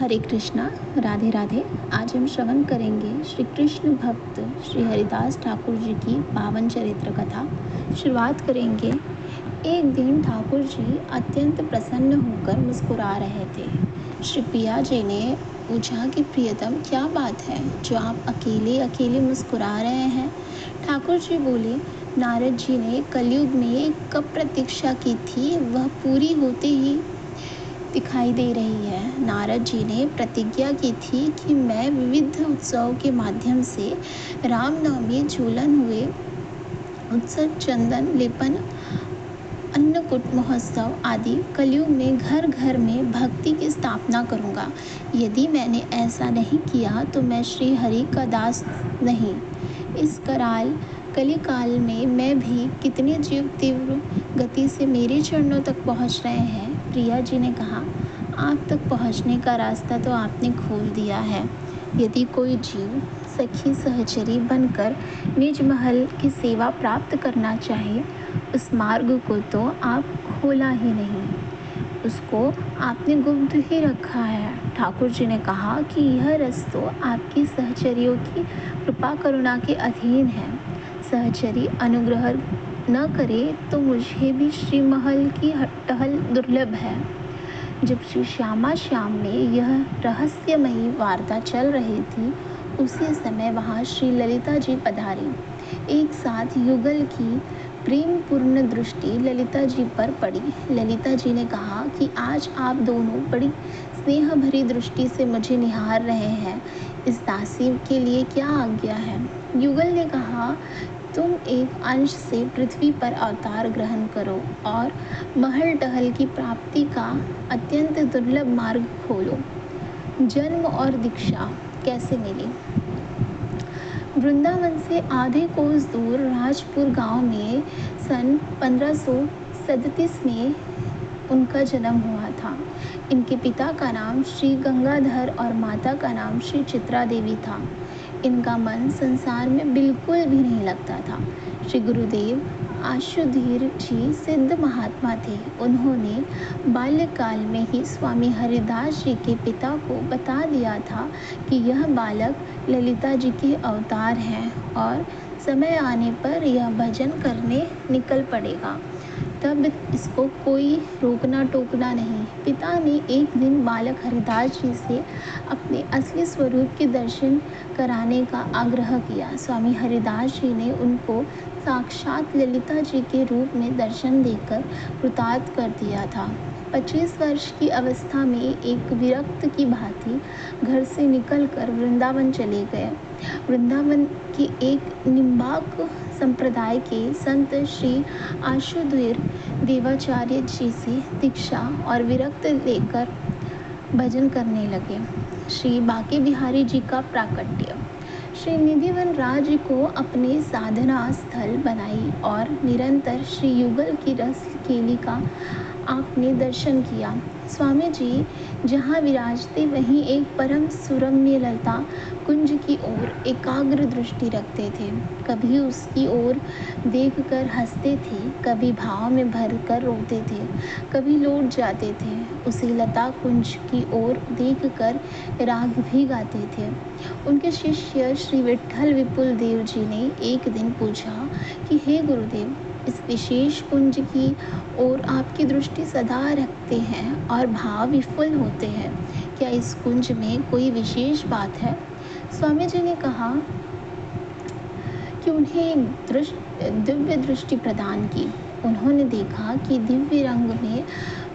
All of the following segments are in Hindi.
हरे कृष्णा, राधे राधे। आज हम श्रवण करेंगे श्री कृष्ण भक्त श्री हरिदास ठाकुर जी की पावन चरित्र कथा। शुरुआत करेंगे। एक दिन ठाकुर जी अत्यंत प्रसन्न होकर मुस्कुरा रहे थे। श्री पिया जी ने पूछा कि प्रियतम, क्या बात है जो आप अकेले अकेले मुस्कुरा रहे हैं? ठाकुर जी बोले, नारद जी ने कलयुग में कब प्रतीक्षा की थी, वह पूरी होते ही दिखाई दे रही है। नारद जी ने प्रतिज्ञा की थी कि मैं विविध उत्सव के माध्यम से रामनवमी, झूलन हुए, उत्सव, चंदन लेपन, अन्नकूट महोत्सव आदि कलयुग में घर घर में भक्ति की स्थापना करूंगा। यदि मैंने ऐसा नहीं किया तो मैं श्री हरि का दास नहीं। इस कराल कलिकाल में मैं भी कितने जीव तीव्र गति से मेरे चरणों तक पहुंच रहे हैं। प्रिया जी ने कहा, आप तक पहुंचने का रास्ता तो आपने खोल दिया है। यदि कोई जीव सखी सहचरी बनकर निज महल की सेवा प्राप्त करना चाहे, उस मार्ग को तो आप खोला ही नहीं, उसको आपने गुप्त ही रखा है। ठाकुर जी ने कहा कि यह रस तो आपकी सहचरियों की कृपा करुणा के अधीन है। सहचरी अनुग्रह न करे तो मुझे भी श्री महल की टहल दुर्लभ है। जब श्री श्यामा श्याम में यह रहस्यमयी वार्ता चल रही थी, उसी समय वहाँ श्री ललिता जी पधारी। एक साथ युगल की प्रेम पूर्ण दृष्टि ललिता जी पर पड़ी। ललिता जी ने कहा कि आज आप दोनों बड़ी स्नेह भरी दृष्टि से मुझे निहार रहे हैं। इस दासी के लिए क्या आज्ञा है? युगल ने कहा, तुम एक अंश से पृथ्वी पर अवतार ग्रहण करो और महल टहल की प्राप्ति का अत्यंत दुर्लभ मार्ग खोलो। जन्म और दीक्षा कैसे मिली? वृंदावन से आधे कोस दूर राजपुर गांव में सन 1537 में उनका जन्म हुआ था। इनके पिता का नाम श्री गंगाधर और माता का नाम श्री चित्रा देवी था। इनका मन संसार में बिल्कुल भी नहीं लगता था। श्री गुरुदेव आशुधीर जी सिद्ध महात्मा थे। उन्होंने बाल्यकाल में ही स्वामी हरिदास जी के पिता को बता दिया था कि यह बालक ललिता जी के अवतार हैं और समय आने पर यह भजन करने निकल पड़ेगा, तब इसको कोई रोकना टोकना नहीं। पिता ने एक दिन बालक हरिदास जी से अपने असली स्वरूप के दर्शन कराने का आग्रह किया। स्वामी हरिदास जी ने उनको साक्षात ललिता जी के रूप में दर्शन देकर कृतार्थ कर दिया था। 25 वर्ष की अवस्था में एक विरक्त की भांति घर से निकलकर वृंदावन चले गए। वृंदावन के एक निम्बाक संप्रदाय के संत श्री आशुधीर देवाचार्य जी से दीक्षा और विरक्त लेकर भजन करने लगे। श्री बांके बिहारी जी का प्राकट्य। श्री निधिवन राज को अपने साधना स्थल बनाई और निरंतर श्री युगल की रस केली का आपने दर्शन किया। स्वामी जी जहाँ विराजते वहीं एक परम सुरम्य ललता कुंज की ओर एकाग्र दृष्टि रखते थे। कभी उसकी ओर देखकर हंसते थे, कभी भाव में भरकर रोते थे, कभी लौट जाते थे। उसी लता कुंज की ओर देखकर राग भी गाते थे। उनके शिष्य श्री विट्ठल विपुल देव जी ने एक दिन पूछा कि हे गुरुदेव, इस विशेष कुंज की ओर आपकी दृष्टि सदा रखते हैं और भाव विफल होते हैं, क्या इस कुंज में कोई विशेष बात है? स्वामी जी ने कहा कि उन्हें एक दिव्य दृष्टि प्रदान की। उन्होंने देखा कि दिव्य रंग में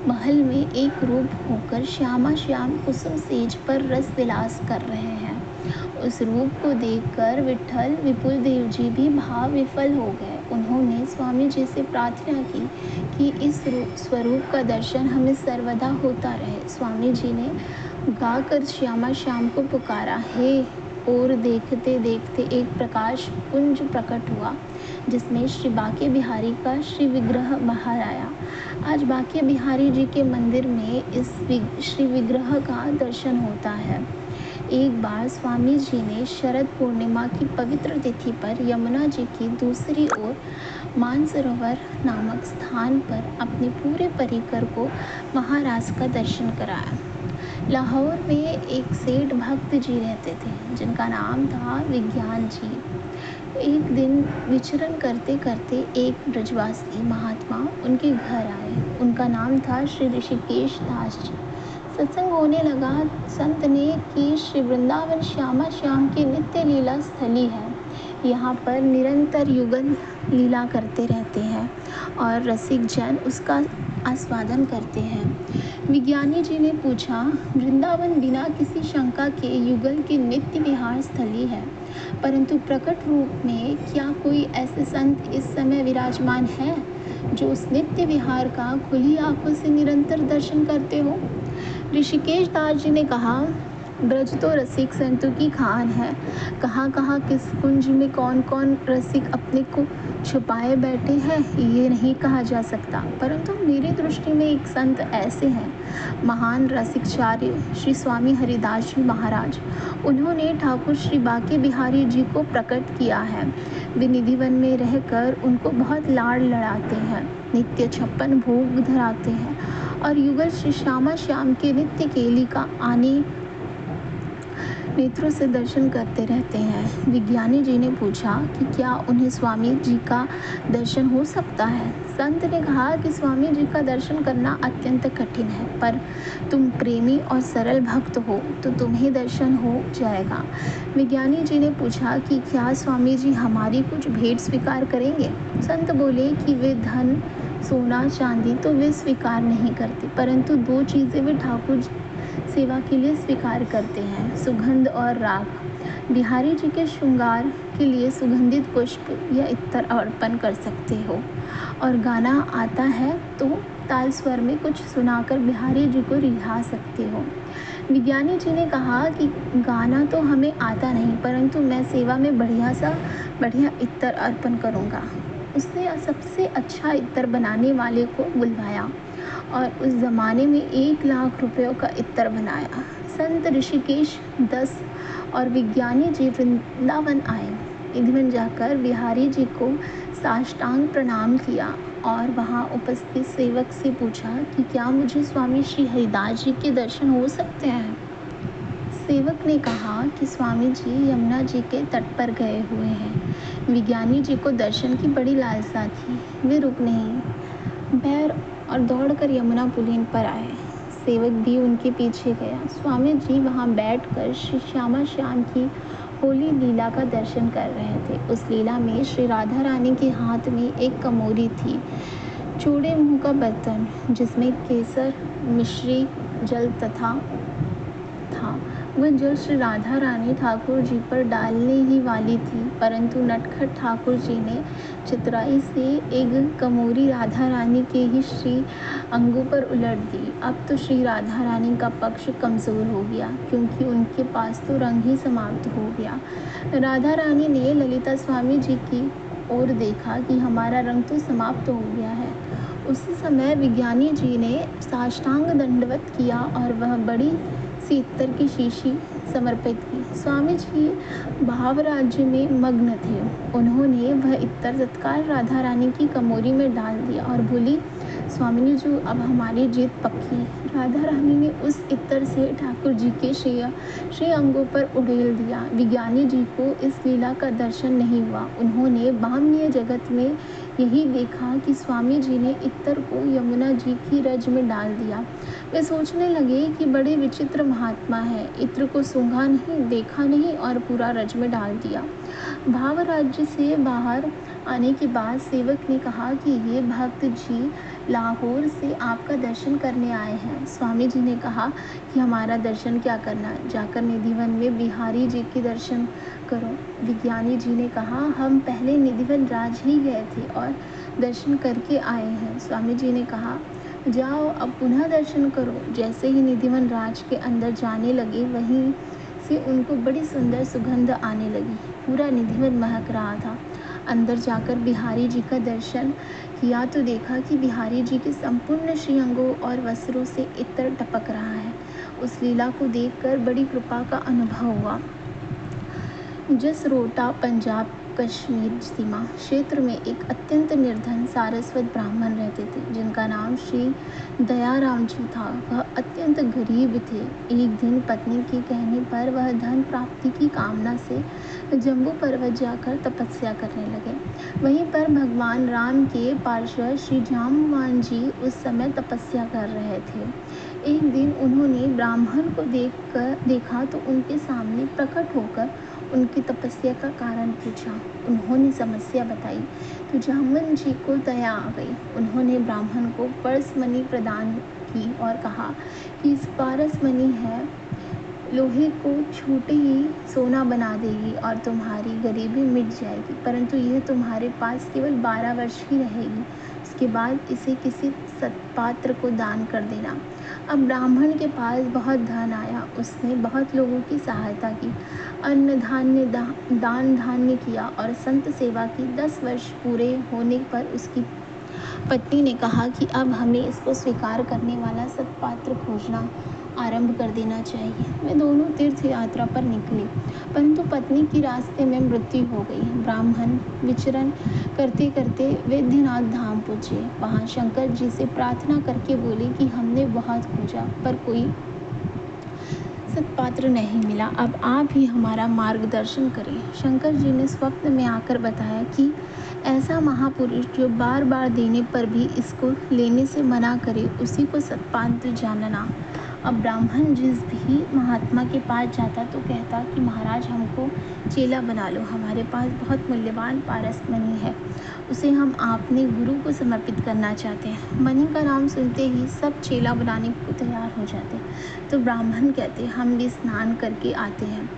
महल में एक रूप होकर श्यामा श्याम कुसुम सेज पर रस विलास कर रहे हैं। उस रूप को देखकर विट्ठल विपुल देव जी भी भाव विफल हो गए। उन्होंने स्वामी जी से प्रार्थना की कि इस स्वरूप का दर्शन हमें सर्वदा होता रहे। स्वामी जी ने गाकर श्यामा श्याम को पुकारा। हे, और देखते देखते एक प्रकाश पुंज प्रकट हुआ जिसमें श्री बांके बिहारी का श्री विग्रह बाहर आया। आज बांके बिहारी जी के मंदिर में इस श्री विग्रह का दर्शन होता है। एक बार स्वामी जी ने शरद पूर्णिमा की पवित्र तिथि पर यमुना जी की दूसरी ओर मानसरोवर नामक स्थान पर अपने पूरे परिकर को महाराज का दर्शन कराया। लाहौर में एक सेठ भक्त जी रहते थे जिनका नाम था विज्ञान जी। एक दिन विचरण करते करते एक ब्रजवासी महात्मा उनके घर आए। उनका नाम था श्री ऋषिकेश दास जी। सत्संग होने लगा। संत ने कि श्री वृंदावन श्यामा श्याम की नित्य लीला स्थली है। यहाँ पर निरंतर युगल लीला करते रहते हैं और रसिक जन उसका आस्वादन करते हैं। विज्ञानी जी ने पूछा, वृंदावन बिना किसी शंका के युगल की नित्य विहार स्थली है, परंतु प्रकट रूप में क्या कोई ऐसे संत इस समय विराजमान है जो उस नित्य विहार का खुली आंखों से निरंतर दर्शन करते हो? ऋषिकेश दास जी ने कहा, ब्रज तो रसिक संतों की खान है। कहाँ कहाँ किस कुंज में कौन कौन रसिक अपने को छुपाए बैठे हैं ये नहीं कहा जा सकता, परंतु मेरी दृष्टि में एक संत ऐसे हैं, महान रसिकचार्य श्री स्वामी हरिदास जी महाराज। उन्होंने ठाकुर श्री बाके बिहारी जी को प्रकट किया है। वे निधिवन में रहकर उनको बहुत लाड़ लड़ाते हैं, नित्य 56 भोग धराते हैं और युगल श्री श्यामा श्याम के नित्य केली का आने नेत्रों से दर्शन करते रहते हैं। विज्ञानी जी ने पूछा कि क्या उन्हें स्वामी जी का दर्शन हो सकता है? संत ने कहा कि स्वामी जी का दर्शन करना अत्यंत कठिन है, पर तुम प्रेमी और सरल भक्त हो तो तुम्हें दर्शन हो जाएगा। विज्ञानी जी ने पूछा कि क्या स्वामी जी हमारी कुछ भेंट स्वीकार करेंगे? संत बोले कि वे धन सोना चांदी तो वे स्वीकार नहीं करते, परंतु 2 चीज़ें वे ठाकुर सेवा के लिए स्वीकार करते हैं, सुगंध और राग। बिहारी जी के श्रृंगार के लिए सुगंधित पुष्प या इत्र अर्पण कर सकते हो, और गाना आता है तो ताल स्वर में कुछ सुनाकर बिहारी जी को रिझा सकते हो। विज्ञानी जी ने कहा कि गाना तो हमें आता नहीं, परंतु मैं सेवा में बढ़िया इत्र अर्पण करूँगा। उसने सबसे अच्छा इत्र बनाने वाले को बुलवाया और उस ज़माने में 1 लाख रुपयों का इत्र बनाया। संत ऋषिकेश 10 और विज्ञानी जी वृंदावन आए। निधिवन जाकर बिहारी जी को साष्टांग प्रणाम किया और वहाँ उपस्थित सेवक से पूछा कि क्या मुझे स्वामी श्री हरिदास जी के दर्शन हो सकते हैं? सेवक ने कहा कि स्वामी जी यमुना जी के तट पर गए हुए हैं। विज्ञानी जी को दर्शन की बड़ी लालसा थी। वे रुक नहीं बैर और दौड़कर यमुना पुलीन पर आए। सेवक भी उनके पीछे गया। स्वामी जी वहाँ बैठकर श्री श्यामा श्याम की होली लीला का दर्शन कर रहे थे। उस लीला में श्री राधा रानी के हाथ में एक कमोरी थी, चौड़े मुंह का बर्तन जिसमें केसर मिश्री जल तथा था। वह जल श्री राधा रानी ठाकुर जी पर डालने ही वाली थी, परंतु नटखट ठाकुर जी ने चतुराई से एक कमोरी राधा रानी के ही श्री अंगों पर उलट दी। अब तो श्री राधा रानी का पक्ष कमज़ोर हो गया, क्योंकि उनके पास तो रंग ही समाप्त हो गया। राधा रानी ने ललिता स्वामी जी की ओर देखा कि हमारा रंग तो समाप्त हो गया है। उसी समय विज्ञानी जी ने साष्टांग दंडवत किया और वह बड़ी सी इत्र की शीशी समर्पित की। स्वामी जी भाव राज्य में मग्न थे। उन्होंने वह इत्र तत्काल राधा रानी की कमोरी में डाल दिया और बोली, स्वामिनी जी अब हमारी जीत पक्की। राधा रानी ने उस इत्र से ठाकुर जी के श्री अंगों पर उड़ेल दिया। विज्ञानी जी को इस लीला का दर्शन नहीं हुआ। उन्होंने बाह्य जगत में यही देखा कि स्वामी जी ने इत्र को यमुना जी की रज में डाल दिया। वे सोचने लगे कि बड़े विचित्र महात्मा है, इत्र को सूंघा नहीं, देखा नहीं और पूरा रज में डाल दिया। भाव राज्य से बाहर आने के बाद सेवक ने कहा कि ये भक्त जी लाहौर से आपका दर्शन करने आए हैं। स्वामी जी ने कहा कि हमारा दर्शन क्या करना, जाकर निधिवन में बिहारी जी के दर्शन करो। विज्ञानी जी ने कहा, हम पहले निधिवन राज ही गए थे और दर्शन करके आए हैं। स्वामी जी ने कहा, जाओ अब पुनः दर्शन करो। जैसे ही निधिवन राज के अंदर जाने लगे, वहीं से उनको बड़ी सुंदर सुगंध आने लगी। पूरा निधिवन महक रहा था। अंदर जाकर बिहारी जी का दर्शन किया तो देखा कि बिहारी जी के संपूर्ण श्रीअंगों और वस्त्रों से इत्र टपक रहा है। उस लीला को देखकर बड़ी कृपा का अनुभव हुआ। जसरोटा पंजाब कश्मीर सीमा क्षेत्र में एक अत्यंत निर्धन सारस्वत ब्राह्मण रहते थे जिनका नाम श्री दयाराम जी था। वह अत्यंत गरीब थे। एक दिन पत्नी के कहने पर वह धन प्राप्ति की कामना से जम्बू पर्वत जाकर तपस्या करने लगे। वहीं पर भगवान राम के पार्षद श्री जाम्बवान जी उस समय तपस्या कर रहे थे। एक दिन उन्होंने ब्राह्मण को देखा तो उनके सामने प्रकट होकर उनकी तपस्या का कारण पूछा। उन्होंने समस्या बताई तो जाम्बवान जी को दया आ गई। उन्होंने ब्राह्मण को परस मणि प्रदान की और कहा कि इस पारस मणि है लोहे को छूटे ही सोना बना देगी और तुम्हारी गरीबी मिट जाएगी, परंतु यह तुम्हारे पास केवल 12 वर्ष ही रहेगी। उसके बाद इसे किसी सत्पात्र को दान कर देना। अब ब्राह्मण के पास बहुत धन आया। उसने बहुत लोगों की सहायता की, अन्न धान्य दान धान्य किया और संत सेवा की। 10 वर्ष पूरे होने पर उसकी पत्नी ने कहा कि अब हमें इसको स्वीकार करने वाला सत्पात्र खोजना आरंभ कर देना चाहिए। वे दोनों तीर्थ यात्रा पर निकले, परंतु पत्नी की रास्ते में मृत्यु हो गई। ब्राह्मण विचरण करते करते वैद्यनाथ धाम पहुँचे। वहाँ शंकर जी से प्रार्थना करके बोले कि हमने बहुत खोजा पर कोई सत्पात्र नहीं मिला, अब आप ही हमारा मार्गदर्शन करें। शंकर जी ने स्वप्न में आकर बताया कि ऐसा महापुरुष जो बार बार देने पर भी इसको लेने से मना करे, उसी को सत्पात्र जानना। अब ब्राह्मण जिस भी महात्मा के पास जाता तो कहता कि महाराज हमको चेला बना लो, हमारे पास बहुत मूल्यवान पारस मणि है, उसे हम आपने गुरु को समर्पित करना चाहते हैं। मणि का नाम सुनते ही सब चेला बनाने को तैयार हो जाते। तो ब्राह्मण कहते हम भी स्नान करके आते हैं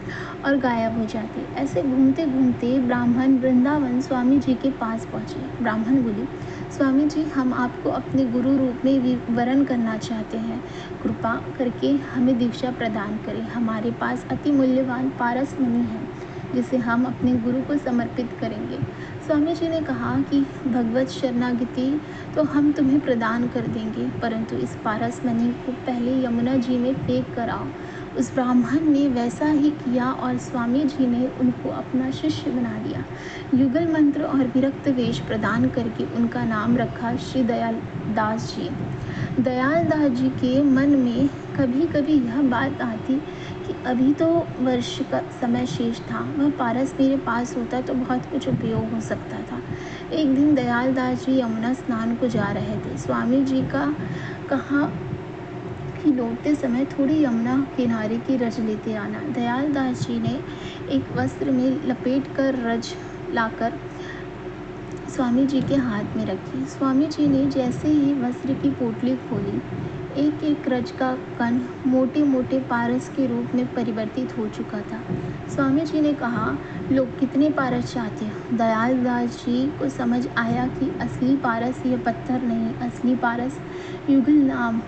और गायब हो जाते। ऐसे घूमते घूमते ब्राह्मण वृंदावन स्वामी जी के पास पहुँचे। ब्राह्मण बोले, स्वामी जी हम आपको अपने गुरु रूप में वरण करना चाहते हैं, कृपा करके हमें दीक्षा प्रदान करें। हमारे पास अति मूल्यवान पारस मणि है जिसे हम अपने गुरु को समर्पित करेंगे। स्वामी जी ने कहा कि भगवत शरणागति तो हम तुम्हें प्रदान कर देंगे, परंतु इस पारस मणि को पहले यमुना जी में फेंक कर आओ। उस ब्राह्मण ने वैसा ही किया और स्वामी जी ने उनको अपना शिष्य बना लिया। युगल मंत्र और विरक्त वेश प्रदान करके उनका नाम रखा श्री दयाल दास जी। दयाल दास जी के मन में कभी कभी यह बात आती कि अभी तो वर्ष का समय शेष था, वह पारस मेरे पास होता तो बहुत कुछ उपयोग हो सकता था। एक दिन दयाल दास जी यमुना स्नान को जा रहे थे। स्वामी जी का कहा कि लौटते समय थोड़ी यमुना किनारे की रज लेते आना। दयाल दास जी ने एक वस्त्र में लपेट कर रज लाकर स्वामी जी के हाथ में रखी। स्वामी जी ने जैसे ही वस्त्र की पोटली खोली, एक एक रज का कण मोटे मोटे पारस के रूप में परिवर्तित हो चुका था। स्वामी जी ने कहा, लोग कितने पारस चाहते हैं? दयाल दास जी को समझ आया कि असली पारस यह पत्थर नहीं, असली पारस युगल नाम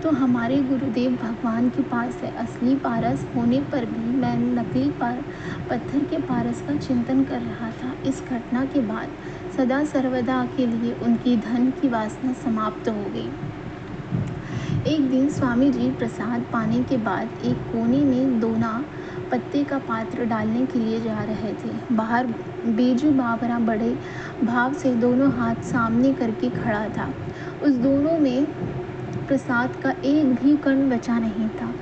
तो हमारे गुरुदेव भगवान के पास है। असली पारस होने पर भी मैं नकली पत्थर के पारस का चिंतन कर रहा था। इस घटना के बाद सदा सर्वदा के लिए उनकी धन की वासना समाप्त हो गई। एक दिन स्वामी जी प्रसाद पाने के बाद एक कोने में दोना पत्ते का पात्र डालने के लिए जा रहे थे। बाहर बेजू बावरा बड़े भाव से दोनों हाथ सामने करके खड़ा था। उस दोनों में प्रसाद का एक भी कण बचा नहीं था।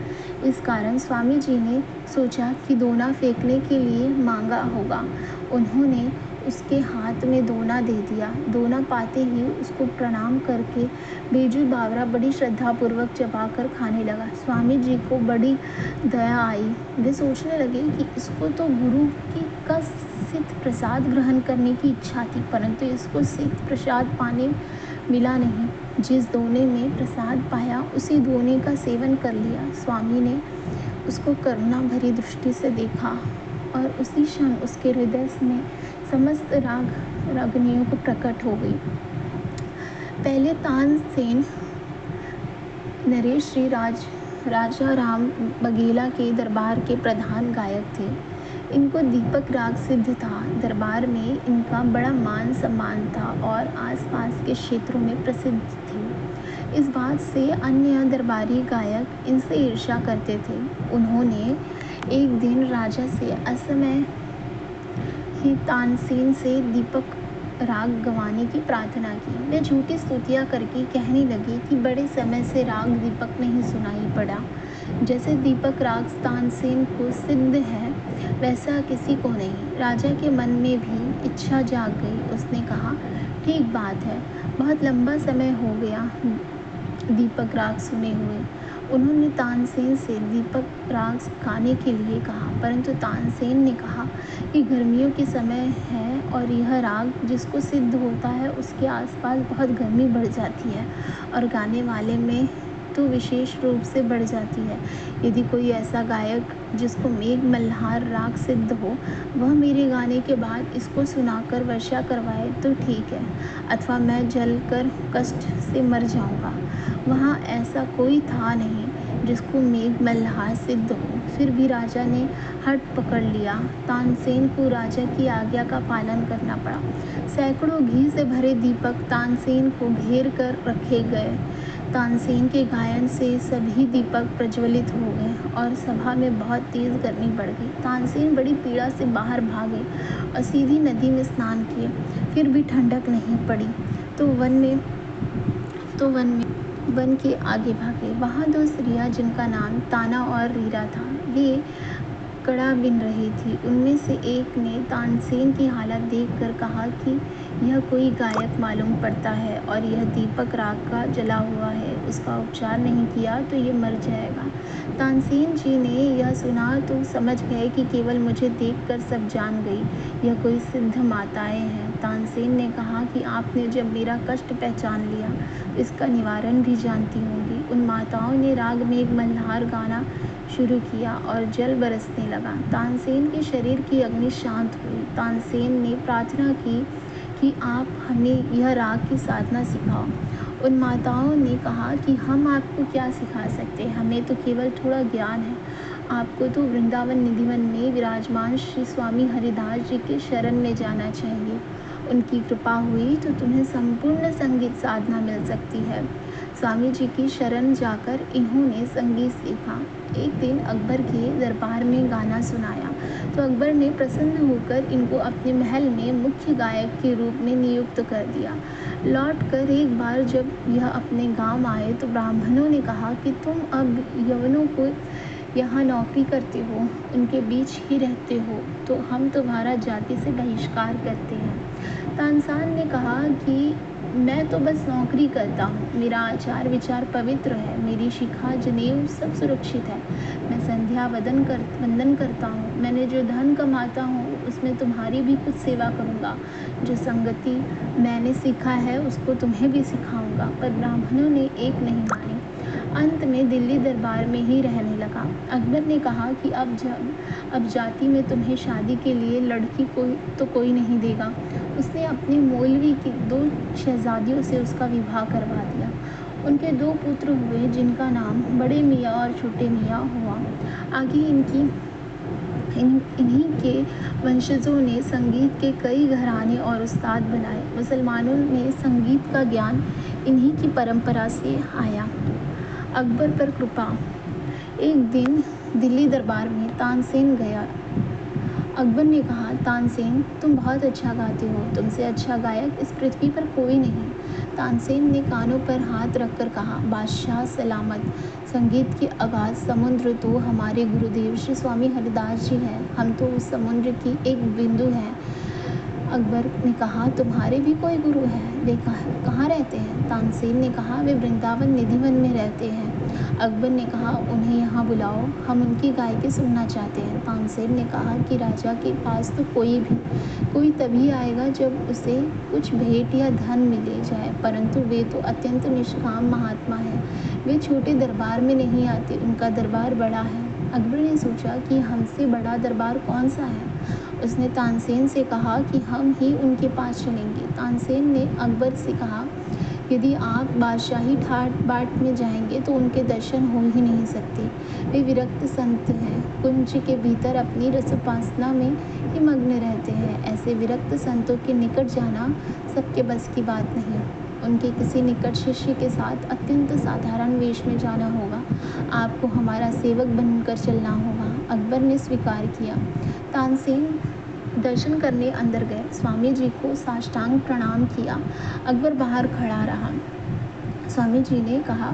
इस कारण स्वामी जी ने सोचा कि दोना फेंकने के लिए मांगा होगा। उन्होंने उसके हाथ में दोना दे दिया। दोना पाते ही उसको प्रणाम करके बेजू बावरा बड़ी श्रद्धापूर्वक चबाकर खाने लगा। स्वामी जी को बड़ी दया आई। वे सोचने लगे कि इसको तो गुरु का सिद्ध प्रसाद ग्रहण करने की इच्छा थी, परंतु इसको सिद्ध प्रसाद पाने मिला नहीं। जिस दोने में प्रसाद पाया उसी दोने का सेवन कर लिया। स्वामी ने उसको करुणा भरी दृष्टि से देखा और उसी क्षण उसके हृदय में समस्त रागनियों को प्रकट हो गई। पहले तानसेन नरेश श्री राजा राम बघेला के दरबार के प्रधान गायक थे। इनको दीपक राग सिद्ध था। दरबार में इनका बड़ा मान सम्मान था और आसपास के क्षेत्रों में प्रसिद्ध थे। इस बात से अन्य दरबारी गायक इनसे ईर्ष्या करते थे। उन्होंने एक दिन राजा से असमय ही तानसेन से दीपक राग गवाने की प्रार्थना की। वे झूठी स्तुतियाँ करके कहने लगे कि बड़े समय से राग दीपक नहीं सुनाई पड़ा। जैसे दीपक राग तानसेन को सिद्ध है वैसा किसी को नहीं। राजा के मन में भी इच्छा जाग गई। उसने कहा, ठीक बात है, बहुत लंबा समय हो गया दीपक राग सुने हुए। उन्होंने तानसेन से दीपक राग गाने के लिए कहा, परंतु तानसेन ने कहा कि गर्मियों के समय है और यह राग जिसको सिद्ध होता है उसके आसपास बहुत गर्मी बढ़ जाती है और गाने वाले में तो विशेष रूप से बढ़ जाती है। यदि कोई ऐसा गायक जिसको मेघ मल्हार राग सिद्ध हो वह मेरे गाने के बाद इसको सुनाकर वर्षा करवाए तो ठीक है, अथवा मैं जल कर कष्ट से मर जाऊंगा। वहाँ ऐसा कोई था नहीं जिसको मेघ मल्हार सिद्ध हो। फिर भी राजा ने हठ पकड़ लिया। तानसेन को राजा की आज्ञा का पालन करना पड़ा। सैकड़ों घी से भरे दीपक तानसेन को घेर कर रखे गए। तानसेन के गायन से सभी दीपक प्रज्वलित हो गए और सभा में बहुत तेज गर्मी बढ़ गई। तानसेन बड़ी पीड़ा से बाहर भागे और सीधी नदी में स्नान किए, फिर भी ठंडक नहीं पड़ी तो वन के आगे भागे। वहाँ दो स्त्रियाँ जिनका नाम ताना और रीरा था, वे कड़ा बिन रही थी। उनमें से एक ने तानसेन की हालत देखकर कहा कि यह कोई गायक मालूम पड़ता है और यह दीपक राग का जला हुआ है, उसका उपचार नहीं किया तो ये मर जाएगा। तानसेन जी ने यह सुना तो समझ गए कि केवल मुझे देखकर सब जान गई यह कोई सिद्ध माताएं हैं। तानसेन ने कहा कि आपने जब मेरा कष्ट पहचान लिया तो इसका निवारण भी जानती होंगी। उन माताओं ने राग मेघ मल्हार गाना शुरू किया और जल बरसने लगा। तानसेन के शरीर की अग्नि शांत हुई। तानसेन ने प्रार्थना की कि आप हमें यह राग की साधना सिखाओ। उन माताओं ने कहा कि हम आपको क्या सिखा सकते हैं, हमें तो केवल थोड़ा ज्ञान है। आपको तो वृंदावन निधिवन में विराजमान श्री स्वामी हरिदास जी के शरण में जाना चाहिए। उनकी कृपा हुई तो तुम्हें संपूर्ण संगीत साधना मिल सकती है। स्वामी जी की शरण जाकर इन्होंने संगीत सीखा। एक दिन अकबर के दरबार में गाना सुनाया तो अकबर ने प्रसन्न होकर इनको अपने महल में मुख्य गायक के रूप में नियुक्त कर दिया। लौटकर एक बार जब यह अपने गांव आए तो ब्राह्मणों ने कहा कि तुम अब यवनों को यहाँ नौकरी करते हो, उनके बीच ही रहते हो, तो हम तुम्हारा जाति से बहिष्कार करते हैं। तानसेन ने कहा कि मैं तो बस नौकरी करता हूँ, मेरा आचार विचार पवित्र है, मेरी शिखा जनेऊ सब सुरक्षित है, मैं संध्या वंदन करता हूँ, मैंने जो धन कमाता हूँ उसमें तुम्हारी भी कुछ सेवा करूँगा, जो संगति मैंने सीखा है उसको तुम्हें भी सिखाऊंगा। पर ब्राह्मणों ने एक नहीं मानी। अंत में दिल्ली दरबार में ही रहने लगा। अकबर ने कहा कि अब जाति में तुम्हें शादी के लिए लड़की कोई नहीं देगा। उसने अपने मौलवी की 2 शहजादियों से उसका विवाह करवा दिया। उनके 2 पुत्र हुए जिनका नाम बड़े मियाँ और छोटे मियाँ हुआ। आगे इन्हीं के वंशजों ने संगीत के कई घराने और उस्ताद बनाए। मुसलमानों में संगीत का ज्ञान इन्हीं की परंपरा से आया। अकबर पर कृपा। एक दिन दिल्ली दरबार में तानसेन गया। अकबर ने कहा, तानसेन तुम बहुत अच्छा गाते हो, तुमसे अच्छा गायक इस पृथ्वी पर कोई नहीं। तानसेन ने कानों पर हाथ रखकर कहा, बादशाह सलामत, संगीत के अगाध समुद्र तो हमारे गुरुदेव श्री स्वामी हरिदास जी हैं, हम तो उस समुद्र की एक बिंदु हैं। अकबर ने कहा, तुम्हारे भी कोई गुरु हैं, वे कहाँ रहते हैं? तानसेन ने कहा, वे वृंदावन निधिवन में रहते हैं। अकबर ने कहा, उन्हें यहाँ बुलाओ, हम उनकी गायकी सुनना चाहते हैं। तानसेन ने कहा कि राजा के पास तो कोई तभी आएगा जब उसे कुछ भेंट या धन मिले जाए, परंतु वे तो अत्यंत निष्काम महात्मा हैं, वे छोटे दरबार में नहीं आते, उनका दरबार बड़ा है। अकबर ने सोचा कि हमसे बड़ा दरबार कौन सा है। उसने तानसेन से कहा कि हम ही उनके पास चलेंगे। तानसेन ने अकबर से कहा, यदि आप बादशाही ठाट बाट में जाएंगे तो उनके दर्शन हो ही नहीं सकते। वे विरक्त संत हैं, कुंज के भीतर अपनी रसोपासना में ही मग्न रहते हैं। ऐसे विरक्त संतों के निकट जाना सबके बस की बात नहीं। उनके किसी निकट शिष्य के साथ अत्यंत साधारण वेश में जाना होगा। आपको हमारा सेवक बनकर चलना होगा। अकबर ने स्वीकार किया। तानसेन दर्शन करने अंदर गए। स्वामी जी को साष्टांग प्रणाम किया। अकबर बाहर खड़ा रहा। स्वामी जी ने कहा,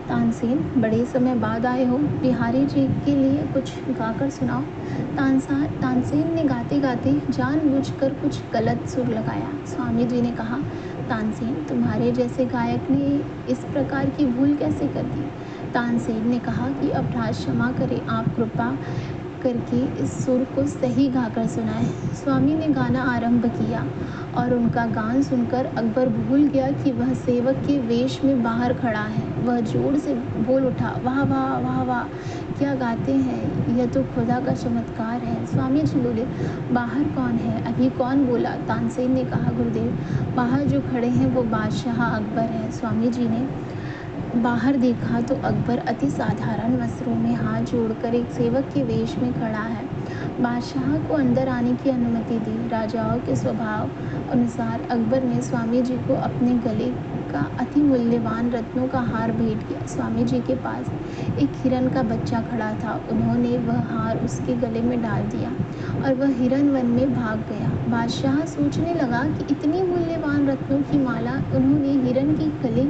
तानसेन, बड़े समय बाद आए हो, बिहारी जी के लिए कुछ गाकर सुनाओ। तानसेन ने गाते गाते जानबूझकर कुछ गलत सुर लगाया। स्वामी जी ने कहा, तानसेन, तुम्हारे जैसे गायक ने इस प्रकार की भूल कैसे कर दी? तानसेन ने कहा कि अपराध क्षमा करें, आप कृपा करके इस सुर को सही गाकर सुनाए। स्वामी ने गाना आरंभ किया और उनका गान सुनकर अकबर भूल गया कि वह सेवक के वेश में बाहर खड़ा है। वह जोर से बोल उठा, वाह वाह वाह वाह, क्या गाते हैं, यह तो खुदा का चमत्कार है। स्वामी जी बोले, बाहर कौन है, अभी कौन बोला? तानसेन ने कहा, गुरुदेव, बाहर जो खड़े हैं वो बादशाह अकबर है। स्वामी जी ने बाहर देखा तो अकबर अति साधारण वस्त्रों में हाथ जोड़कर एक सेवक के वेश में खड़ा है। बादशाह को अंदर आने की अनुमति दी। राजाओं के स्वभाव अनुसार अकबर ने स्वामी जी को अपने गले का अति मूल्यवान रत्नों का हार भेंट किया। स्वामी जी के पास एक हिरन का बच्चा खड़ा था। उन्होंने वह हार उसके गले में डाल दिया और वह हिरन वन में भाग गया। बादशाह सोचने लगा कि इतनी मूल्यवान रत्नों की माला उन्होंने हिरन के गले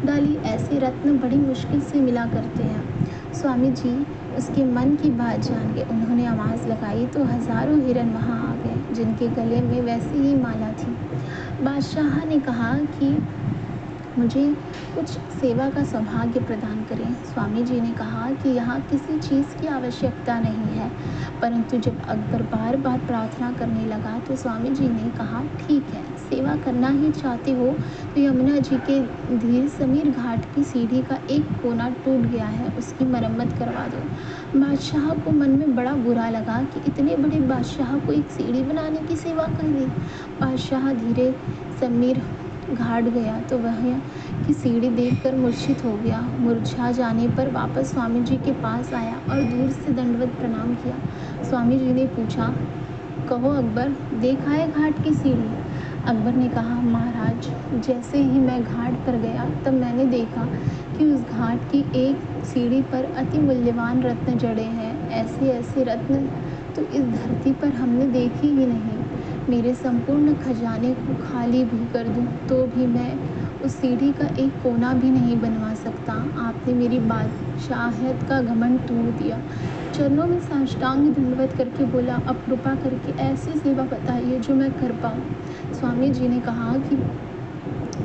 डाली। ऐसे रत्न बड़ी मुश्किल से मिला करते हैं। स्वामी जी उसके मन की बात जान गए। उन्होंने आवाज़ लगाई तो हजारों हिरन वहाँ आ गए, जिनके गले में वैसी ही माला थी। बादशाह ने कहा कि मुझे कुछ सेवा का सौभाग्य प्रदान करें। स्वामी जी ने कहा कि यहाँ किसी चीज़ की आवश्यकता नहीं है। परंतु जब अकबर बार बार प्रार्थना करने लगा तो स्वामी जी ने कहा, ठीक है, सेवा करना ही चाहते हो तो यमुना जी के धीर समीर घाट की सीढ़ी का एक कोना टूट गया है, उसकी मरम्मत करवा दो। बादशाह को मन में बड़ा बुरा लगा कि इतने बड़े बादशाह को एक सीढ़ी बनाने की सेवा कर दी। बादशाह धीरे समीर घाट गया तो वह की सीढ़ी देखकर मूर्छित हो गया। मुरझा जाने पर वापस स्वामी जी के पास आया और दूर से दंडवत प्रणाम किया। स्वामी जी ने पूछा, कहो अकबर, देखा है घाट की सीढ़ी? अकबर ने कहा, महाराज, जैसे ही मैं घाट पर गया तब मैंने देखा कि उस घाट की एक सीढ़ी पर अति मूल्यवान रत्न जड़े हैं। ऐसे ऐसे रत्न तो इस धरती पर हमने देखी ही नहीं। मेरे संपूर्ण खजाने को खाली भी कर दूं तो भी मैं उस सीढ़ी का एक कोना भी नहीं बनवा सकता। आपने मेरी बादशाहियत का घमंड तोड़ दिया। चरणों में साष्टांग दंडवत करके बोला, अब कृपा करके ऐसी सेवा बताइए जो मैं कर पाऊँ। स्वामी जी ने कहा कि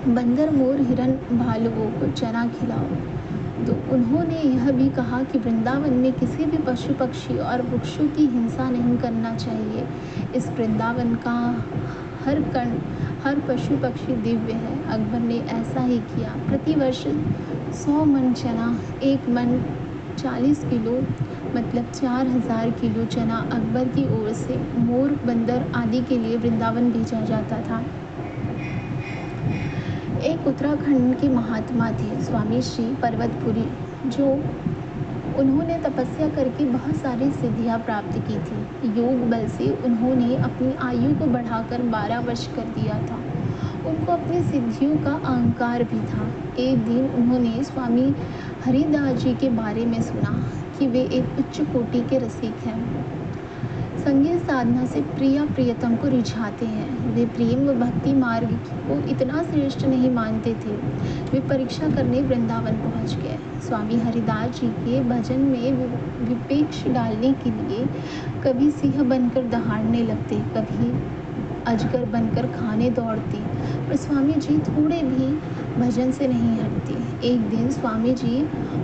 बंदर, मोर, हिरन, भालुओं को चना खिलाओ। तो उन्होंने यह भी कहा कि वृंदावन में किसी भी पशु पक्षी और वृक्षों की हिंसा नहीं करना चाहिए। इस वृंदावन का हर कण, हर पशु पक्षी दिव्य है। अकबर ने ऐसा ही किया। प्रतिवर्ष 100 मन चना, 1 मन 40 किलो मतलब 4000 किलो चना अकबर की ओर से मोर, बंदर आदि के लिए वृंदावन भेजा जाता था। एक उत्तराखंड के महात्मा थे, स्वामी श्री पर्वतपुरी, जो उन्होंने तपस्या करके बहुत सारी सिद्धियां प्राप्त की थी। योग बल से उन्होंने अपनी आयु को बढ़ाकर 12 वर्ष कर दिया था। उनको अपनी सिद्धियों का अहंकार भी था। एक दिन उन्होंने स्वामी हरिदास जी के बारे में सुना कि वे एक उच्च कोटि के रसिक हैं। संगीत साधना से प्रिया प्रियतम को रिझाते हैं। वे प्रेम व भक्ति मार्ग को इतना श्रेष्ठ नहीं मानते थे। वे परीक्षा करने वृंदावन पहुंच गए। स्वामी हरिदास जी के भजन में विपेक्ष डालने के लिए कभी सिंह बनकर दहाड़ने लगते, कभी अजगर बनकर खाने दौड़ते, पर स्वामी जी थोड़े भी भजन से नहीं हटते। एक दिन स्वामी जी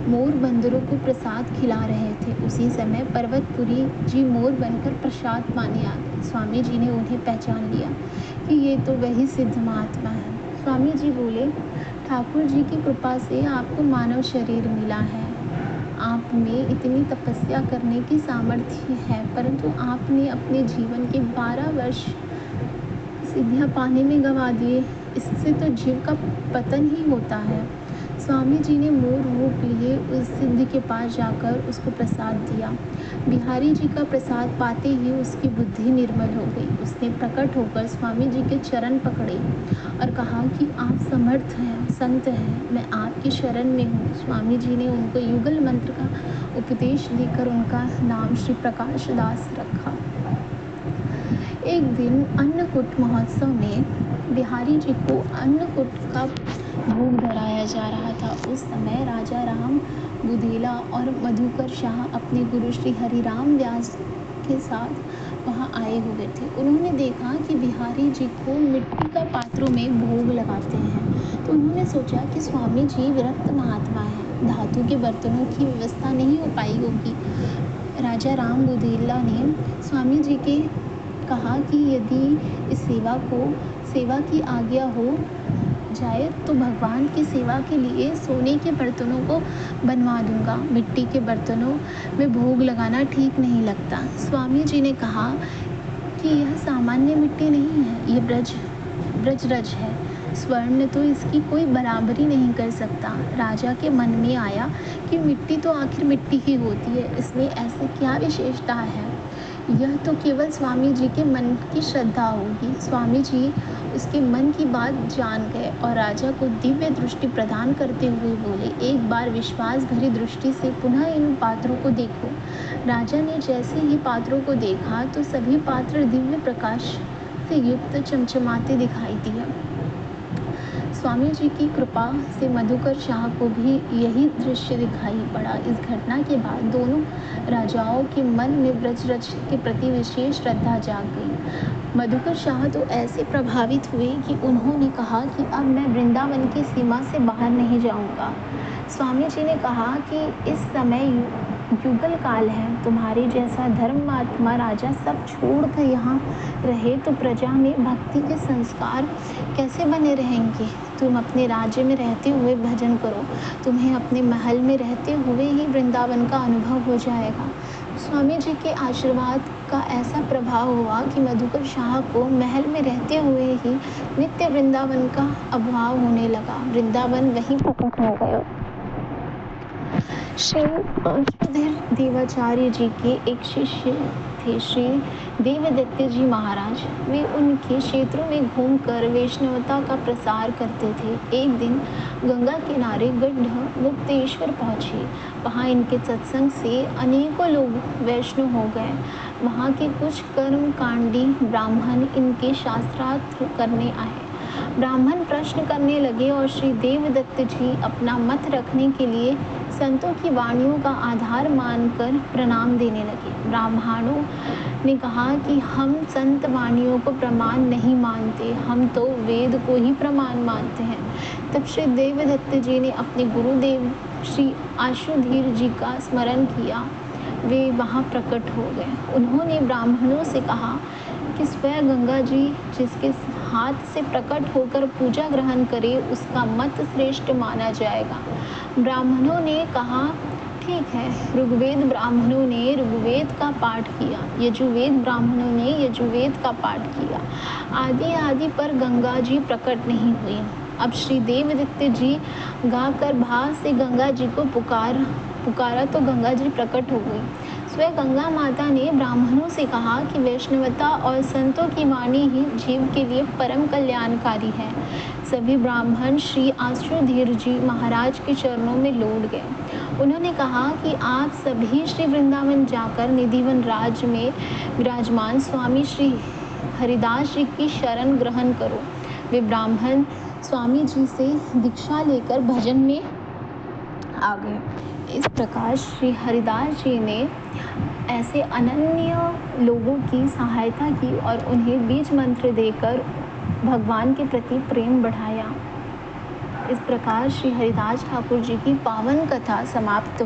मोर बंदरों को प्रसाद खिला रहे थे। उसी समय पर्वतपुरी जी मोर बनकर प्रसाद पाने आ गए। स्वामी जी ने उन्हें पहचान लिया कि ये तो वही सिद्ध महात्मा है। स्वामी जी बोले, ठाकुर जी की कृपा से आपको मानव शरीर मिला है। आप में इतनी तपस्या करने की सामर्थ्य है, परंतु आपने अपने जीवन के 12 वर्ष सिद्धियां पाने में गंवा दिए। इससे तो जीव का पतन ही होता है। स्वामी जी ने मोर रूप लिए उस सिद्ध के पास जाकर उसको प्रसाद दिया। बिहारी जी का प्रसाद पाते ही उसकी बुद्धि निर्मल हो गई। उसने प्रकट होकर स्वामी जी के चरण पकड़े और कहा कि आप समर्थ हैं, संत हैं, मैं आपकी शरण में हूँ। स्वामी जी ने उनको युगल मंत्र का उपदेश देकर उनका नाम श्री प्रकाश दास रखा। एक दिन अन्नकूट महोत्सव में बिहारी जी को अन्नकूट का भोग धराया जा रहा था। उस समय राजा राम बुधेला और मधुकर शाह अपने गुरु श्री हरिराम व्यास के साथ वहाँ आए हुए थे। उन्होंने देखा कि बिहारी जी को मिट्टी का पात्रों में भोग लगाते हैं, तो उन्होंने सोचा कि स्वामी जी विरक्त महात्मा हैं, धातु के बर्तनों की व्यवस्था नहीं हो पाई होगी। राजा राम बुधेला ने स्वामी जी के कहा कि यदि इस सेवा की आज्ञा हो जाए तो भगवान की सेवा के लिए सोने के बर्तनों को बनवा दूंगा। मिट्टी के बर्तनों में भोग लगाना ठीक नहीं लगता। स्वामी जी ने कहा कि यह सामान्य मिट्टी नहीं है, ये ब्रजरज है। स्वर्ण तो इसकी कोई बराबरी नहीं कर सकता। राजा के मन में आया कि मिट्टी तो आखिर मिट्टी ही होती है, इसमें ऐसी क्या विशेषता है। यह तो केवल स्वामी जी के मन की श्रद्धा होगी। स्वामी जी उसके मन की बात जान गए और राजा को दिव्य दृष्टि प्रदान करते हुए बोले, एक बार विश्वास भरी दृष्टि से पुनः इन पात्रों को देखो। राजा ने जैसे ही पात्रों को देखा तो सभी पात्र दिव्य प्रकाश से युक्त चमचमाते दिखाई दिए। स्वामी जी की कृपा से मधुकर शाह को भी यही दृश्य दिखाई पड़ा। इस घटना के बाद दोनों राजाओं के मन में ब्रजरज के प्रति विशेष श्रद्धा जाग गई। मधुकर शाह तो ऐसे प्रभावित हुए कि उन्होंने कहा कि अब मैं वृंदावन की सीमा से बाहर नहीं जाऊंगा। स्वामी जी ने कहा कि इस समय युगल काल है, तुम्हारे जैसा धर्मात्मा राजा सब छोड़कर यहाँ रहे तो प्रजा में भक्ति के संस्कार कैसे बने रहेंगे। तुम अपने राज्य में रहते हुए भजन करो, तुम्हें अपने महल में रहते हुए ही वृंदावन का अनुभव हो जाएगा। स्वामी जी के आशीर्वाद का ऐसा प्रभाव हुआ कि मधुकर शाह को महल में रहते हुए ही नित्य वृंदावन का अभाव होने लगा। वृंदावन वहीं प्रकट हो गया। श्री अष्टधीर देवाचार्य जी के एक शिष्य थे श्री देवदत्त जी महाराज। वे उनके क्षेत्रों में घूमकर वैष्णवता का प्रसार करते थे। एक दिन गंगा किनारे गड्ढ मुक्तेश्वर पहुंचे। वहां इनके सत्संग से अनेकों लोग वैष्णव हो गए। वहां के कुछ कर्मकांडी ब्राह्मण इनके शास्त्रार्थ करने आए। ब्राह्मण प्रश्न करने लगे और श्री देवदत्त जी अपना मत रखने के लिए संतों की वाणियों का आधार मानकर प्रणाम देने लगे। ब्राह्मणों ने कहा कि हम संत वाणियों को प्रमाण नहीं मानते, हम तो वेद को ही प्रमाण मानते हैं। तब श्री देवदत्त जी ने अपने गुरुदेव श्री आशुधीर जी का स्मरण किया। वे वहाँ प्रकट हो गए। उन्होंने ब्राह्मणों से कहा कि स्वयं गंगा जी जिसके हाथ से प्रकट होकर पूजा ग्रहण करे उसका मत श्रेष्ठ माना जाएगा। ब्राह्मणों ने कहा ठीक है। ऋग्वेद ब्राह्मणों ने ऋग्वेद का पाठ किया, यजुर्वेद ब्राह्मणों ने यजुर्वेद का पाठ किया। आदि पर गंगा जी प्रकट नहीं हुई। अब श्री देवदत्त जी गाकर भाव से गंगा जी को पुकारा तो गंगा जी प्रकट हो गई। स्वयं गंगा माता ने ब्राह्मणों से कहा कि वैष्णवता और संतों की वाणी ही जीव के लिए परम कल्याणकारी है। सभी ब्राह्मण श्री आशुधीर जी महाराज के चरणों में लौट गए। उन्होंने कहा कि आप सभी श्री वृंदावन जाकर निधिवन राज्य में विराजमान स्वामी श्री हरिदास जी की शरण ग्रहण करो। वे ब्राह्मण स्वामी जी से दीक्षा लेकर भजन में आ गए। इस प्रकार श्री हरिदास जी ने ऐसे अनन्य लोगों की सहायता की और उन्हें बीज मंत्र देकर भगवान के प्रति प्रेम बढ़ाया। इस प्रकार श्री हरिदास ठाकुर जी की पावन कथा समाप्त